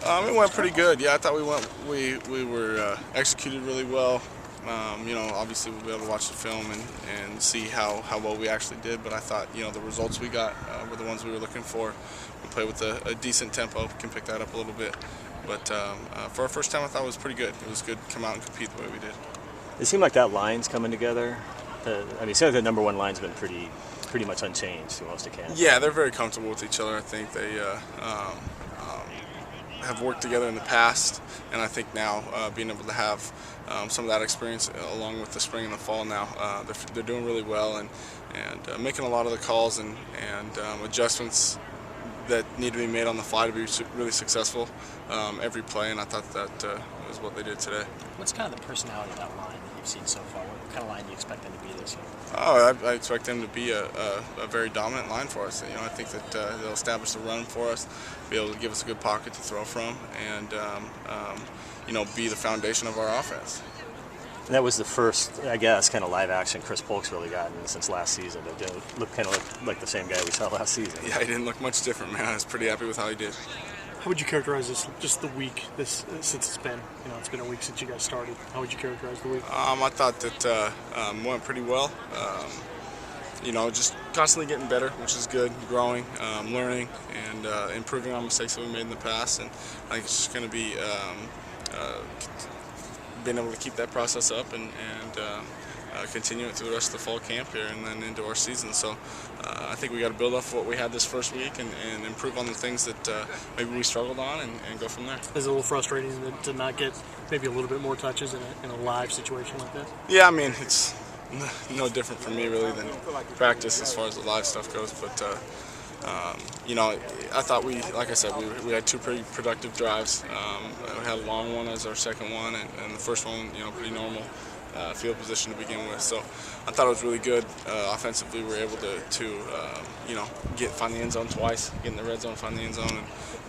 It went pretty good. Yeah, I thought we were executed really well. Obviously we'll be able to watch the film and see how well we actually did. But I thought, the results we got were the ones we were looking for. We played with a decent tempo. We can pick that up a little bit. But for our first time, I thought it was pretty good. It was good to come out and compete the way we did. It seemed like that line's coming together. It seems like the number one line's been pretty much unchanged through most of camp. Yeah, they're very comfortable with each other. I think they have worked together in the past, and I think now being able to have some of that experience along with the spring and the fall now, they're doing really well and making a lot of the calls and adjustments that need to be made on the fly to be really successful every play, and I thought that was what they did today. What's kind of the personality of that line that you've seen so far? What kind of line do you expect them to be this year? I expect them to be a very dominant line for us. I think that they'll establish the run for us, be able to give us a good pocket to throw from, and be the foundation of our offense. And that was the first, I guess, kind of live action Chris Polk's really gotten since last season. It didn't look like the same guy we saw last season. Yeah, he didn't look much different, man. I was pretty happy with how he did. How would you characterize this, just the week, since it's been, it's been a week since you guys started. How would you characterize the week? I thought that went pretty well. Just constantly getting better, which is good, growing, learning, and improving on mistakes that we made in the past. And I think it's just going to be being able to keep that process up and continue it through the rest of the fall camp here and then into our season. So I think we got to build off what we had this first week and improve on the things that maybe we struggled on and go from there. Is it a little frustrating to not get maybe a little bit more touches in a live situation like this? Yeah, it's no different for me really than practice as far as the live stuff goes, but I thought like I said, we had two pretty productive drives. We had a long one as our second one, and the first one, pretty normal field position to begin with. So I thought it was really good. Offensively, we were able to find the end zone twice, get in the red zone, find the end zone,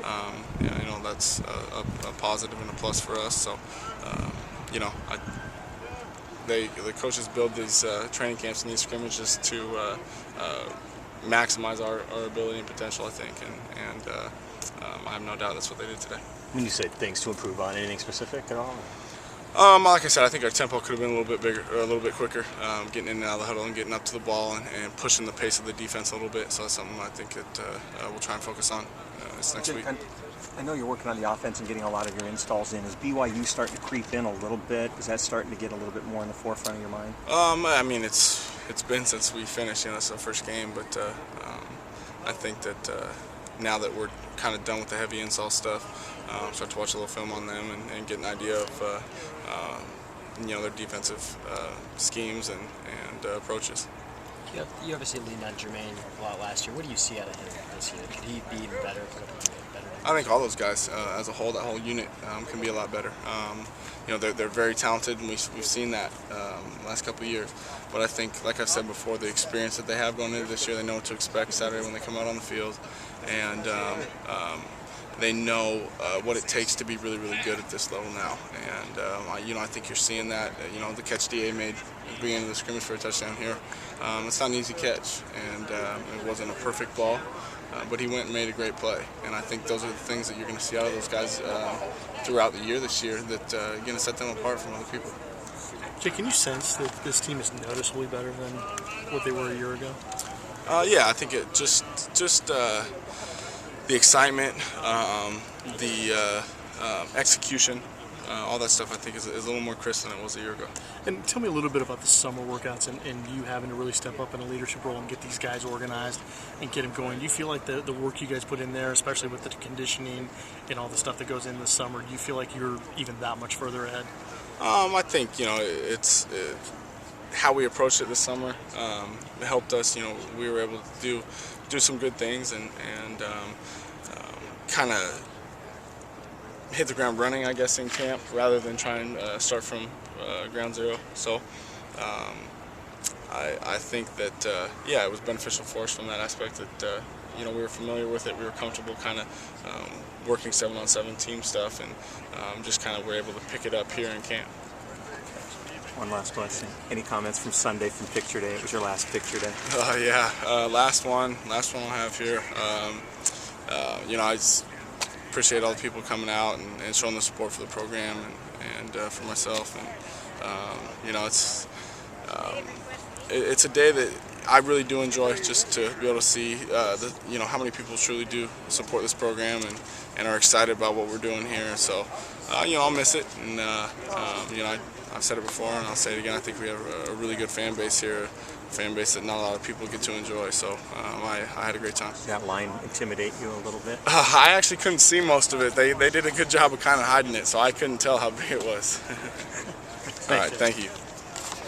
and that's a positive and a plus for us. So the coaches build these training camps and these scrimmages to maximize our ability and potential, I think, and I have no doubt that's what they did today. When you say things to improve on, anything specific at all? Like I said, I think our tempo could have been a little bit bigger, or a little bit quicker, getting in and out of the huddle and getting up to the ball and pushing the pace of the defense a little bit. So that's something I think that we'll try and focus on this next week. I know you're working on the offense and getting a lot of your installs in. Is BYU starting to creep in a little bit? Is that starting to get a little bit more in the forefront of your mind? It's been since we finished. It's our first game, but I think that now that we're kind of done with the heavy install stuff, start to watch a little film on them and get an idea of their defensive schemes and approaches. You obviously leaned on Jermaine a lot last year. What do you see out of him this year? Could he be even better? I think all those guys as a whole, that whole unit can be a lot better. They're very talented, and we've seen that last couple of years. But I think, like I've said before, the experience that they have going into this year, they know what to expect Saturday when they come out on the field, and they know what it takes to be really, really good at this level now. And I think you're seeing that. The catch DA made at the beginning of the scrimmage for a touchdown here. It's not an easy catch, and it wasn't a perfect ball. But he went and made a great play, and I think those are the things that you're going to see out of those guys throughout the year this year that are going to set them apart from other people. Jay, can you sense that this team is noticeably better than what they were a year ago? Yeah, I think it just the excitement, the execution, all that stuff I think is a little more crisp than it was a year ago. And tell me a little bit about the summer workouts and you having to really step up in a leadership role and get these guys organized and get them going. Do you feel like the work you guys put in there, especially with the conditioning and all the stuff that goes in the summer, do you feel like you're even that much further ahead? I think, it's how we approached it this summer. It helped us. We were able to do some good things and kind of hit the ground running, I guess, in camp rather than try and start from ground zero. So I think that, it was beneficial for us from that aspect that, we were familiar with it. We were comfortable kind of working 7-on-7 team stuff and just kind of were able to pick it up here in camp. One last question. Any comments from Sunday from picture day? It was your last picture day. Last one I'll have here. appreciate all the people coming out and showing the support for the program and for myself. And it's a day that I really do enjoy, just to be able to see how many people truly do support this program and are excited about what we're doing here. So I'll miss it, and I've said it before and I'll say it again. I think we have a really good fan base here, a fan base that not a lot of people get to enjoy. So I had a great time. Did that line intimidate you a little bit? I actually couldn't see most of it. They did a good job of kind of hiding it, so I couldn't tell how big it was. All right, thank you.